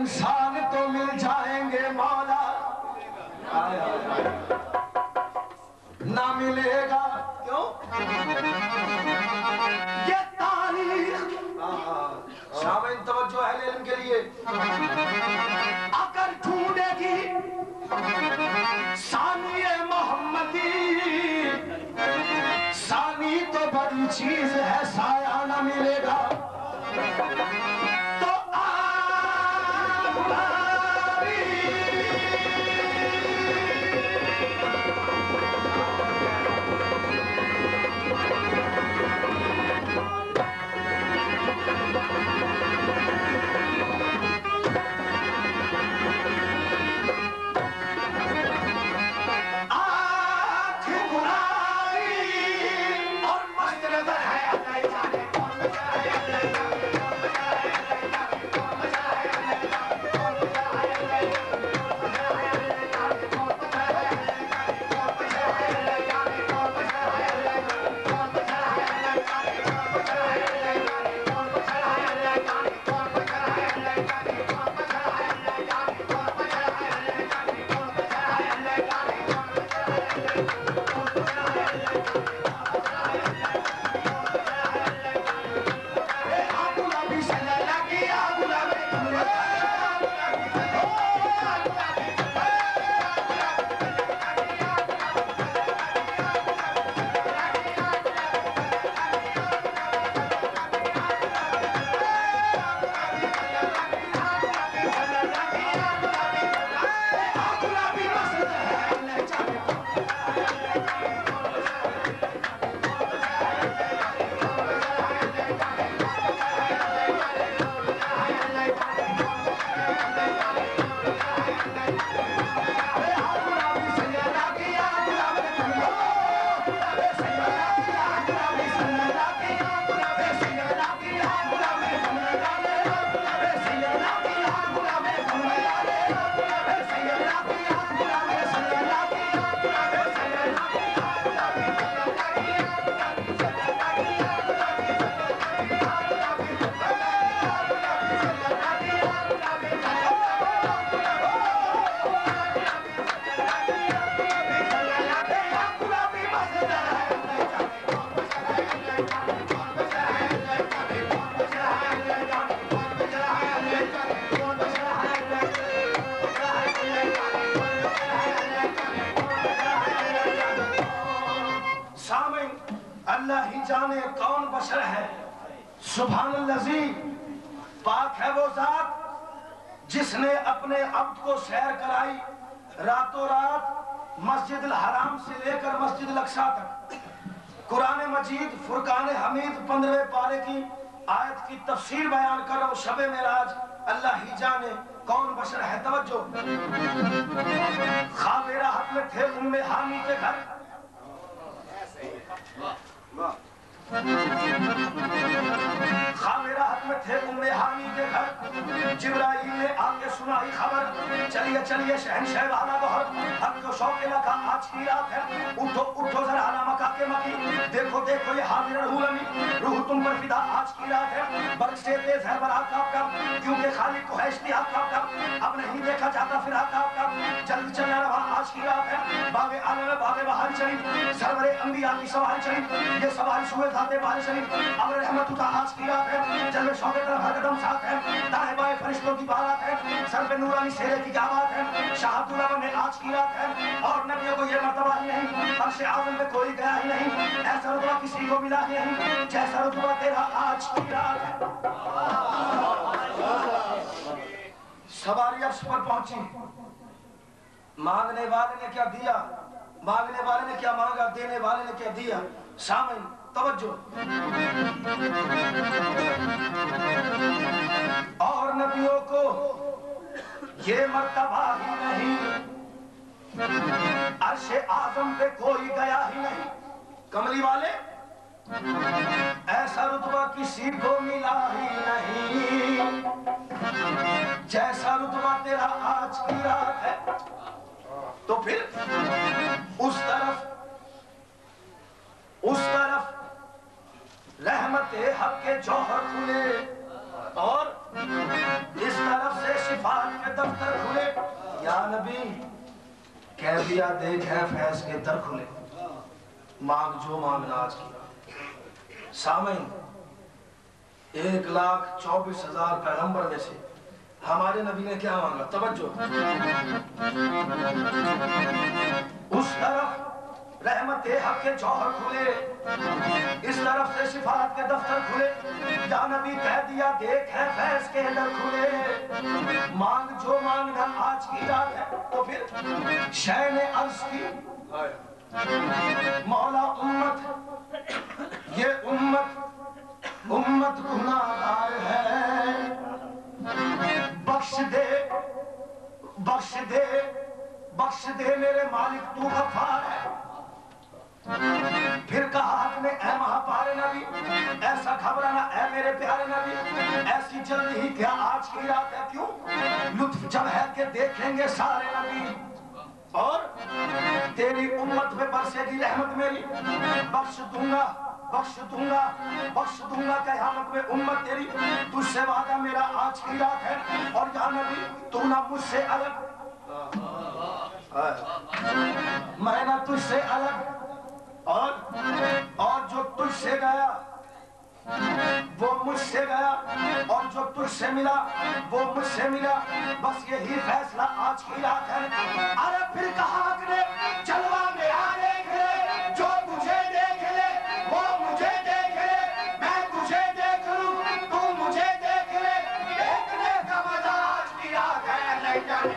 انسان تو مل جائیں گے مولا نہ ملے گا کیوں یہ تاریخ شامل توجہ اہل علم کے لیے اگر ڈھونڈے گی ثانی محمدی ثانی تو بڑی چیز ہے سایہ نہ ملے گا تو اللہ ہی جانے کون بشر ہے سبحان اللذی پاک ہے وہ ذات جس نے اپنے عبد کو سیر کرائی راتوں رات مسجد الحرام سے لے کر مسجد الاقصیٰ تک قرآن مجید فرقان حمید 15ویں پارے کی آیت کی تفسیر بیان کر رہا ہوں شب معراج اللہ ہی جانے کون بشر ہے توجہ خواب راحت میں تھے ام حانی کے گھر خواب راحت میں تھے ام حانی کے گھر جبرائیل نے آگے سنائی خبر چلیے چلیے شہنشاہ والا بہت حق کو شوق لگا آج کی رات ہے اٹھو اٹھو ذرا آنا مکہ کے مکی دیکھو دیکھو یہ حاضر روح امی روح تم پر فدا آج کی رات ہے برق سے تیز ہے برات آپ کا کیونکہ خالق کو ہے اشتیاق آپ کا اب نہیں دیکھا جاتا پھر آپ کا جلد چلنا رہا آج کی رات ہے باغ عالم باغ بہار شریف سرور انبیاء کی سواری شریف یہ سواری شوئے ذات بہار شریف ابر رحمت اٹھا آج کی رات ہے جلوے شوق طرف ہر قدم ساتھ ہے دائیں بائیں فرشتوں کی بارات ہے سر پہ نورانی شیرے کی آواز ہے شہادت اللہ میں آج کی رات ہے اور نبیوں کو یہ مرتبہ ہی نہیں عرش اعظم میں کوئی گیا ہی نہیں ایسا رتبہ کسی کو ملا ہی نہیں جیسا رتبہ تیرا آج کی رات ہے سواری عرش پر پہنچی مانگنے والے نے کیا دیا مانگنے والے نے کیا مانگا دینے والے نے کیا دیا سامن توجہ اور نبیوں کو یہ مرتبہ ہی نہیں عرش اعظم پہ کوئی گیا ہی نہیں کملی والے ایسا رتبہ کسی کو ملا ہی نہیں جیسا رتبہ تیرا آج کی رات ہے تو پھر اس طرف رحمت حق کے جوہر کھلے اور اس طرف سے شفاعت کے دفتر کھلے، یا نبی کہہ دیا دیکھ ہے فیض کے در کھلے، مانگ جو مانگنا آج کی۔ سامعین 1,24,000 پیغمبر میں سے ہمارے نبی نے کیا مانگا؟ توجہ۔ اس طرف رحمت حق کے جوہر کھلے، اس طرف سے شفاعت کے دفتر کھلے، یا نبی کہہ دیا دیکھ ہے فیض کے در کھلے، مانگ جو مانگنا آج کی رات ہے۔ تو پھر شہ نے عرض کی مولا امت، یہ امت گناہگار ہے، بخش دے میرے مالک تو غفار ہے۔ پھر کہا حق نے اے مہاپارے نبی ایسا گھبرانا اے میرے پیارے نبی، ایسی جلدی ہی کیا آج کی رات ہے، کیوں لطف جب ہے کہ دیکھیں گے سارے نبی، اور تیری امت میں برسے گی رحمت میری، بخش دوں گا قیامت میں امت تیری، تجھ سے وعدہ میرا آج کی رات ہے، اور یا نبی تو نہ مجھ سے الگ، میں نہ تجھ سے الگ، اور جو تجھ سے گیا وہ مجھ سے گیا، اور جو تجھ سے ملا وہ مجھ سے ملا، بس یہی فیصلہ آج کی رات ہے۔ ارے پھر کہا حق نے جلوہ میرا دیکھ لے، جو تجھے دیکھ لے وہ مجھے دیکھ لے، میں تجھے دیکھ لوں تو مجھے دیکھ لے، دیکھنے کا مزہ آج کی رات ہے، نہیں جانے۔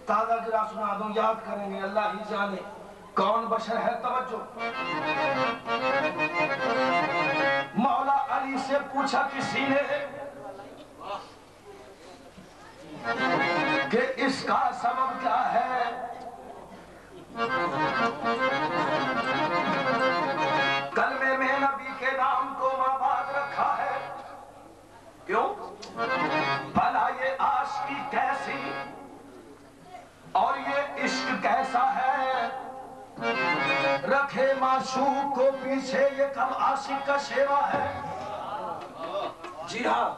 تازہ گرا سنا دوں، یاد کریں گے، اللہ ہی جانے کون بشر ہے۔ توجہ، مولا علی سے پوچھا کسی نے کہ اس کا سبب کیا ہے، کلمے میں نبی کے نام کو آباد رکھا ہے، کیوں بھلا یہ عاشقی کیسی اور یہ عشق کیسا ہے، رکھے معشوق کو پیچھے یہ کب عاشق کا شیوا ہے۔ جی ہاں،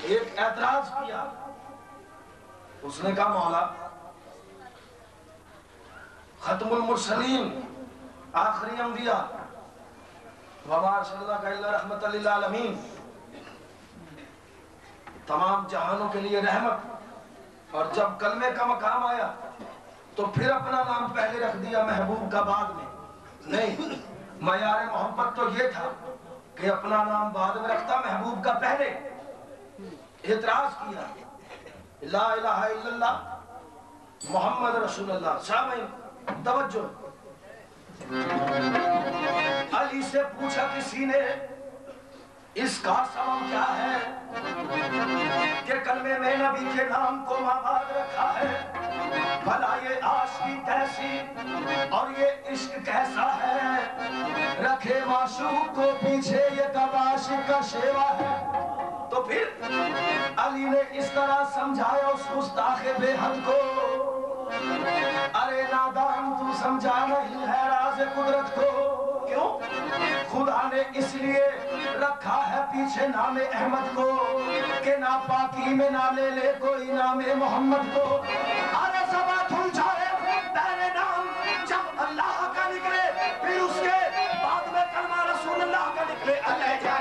ایک اعتراض کیا، اس نے کہا مولا ختم المرسلین آخری انبیاء وما ارسلناک الا رحمۃ للعالمین، تمام جہانوں کے لیے رحمت، اور جب کلمے کا مقام آیا تو پھر اپنا نام پہلے رکھ دیا محبوب کا بعد میں۔ نہیں، معیار محبت تو یہ تھا کہ اپنا نام بعد میں رکھتا، محبوب کا پہلے۔ اعتراض کیا لا الہ الا اللہ محمد رسول اللہ۔ سامعین توجہ، علی سے پوچھا کسی نے اس کا سبب کیا ہے کہ کلمے میں نبی کے نام کو آباد رکھا ہے، بھلا یہ عاشقی کیسی اور یہ عشق کیسا ہے، رکھے معشوق کو پیچھے یہ کب عاشق کا شیوا ہے۔ تو پھر علی نے اس طرح سمجھایا اس گستاخ بے حد کو، ارے نادان تو سمجھا نہیں ہے راز قدرت کو، کیوں خدا نے اس لیے رکھا ہے پیچھے نام احمد کو کہ ناپاکی میں نہ لے لے کوئی نام محمد کو۔ ارے سبا تھل لے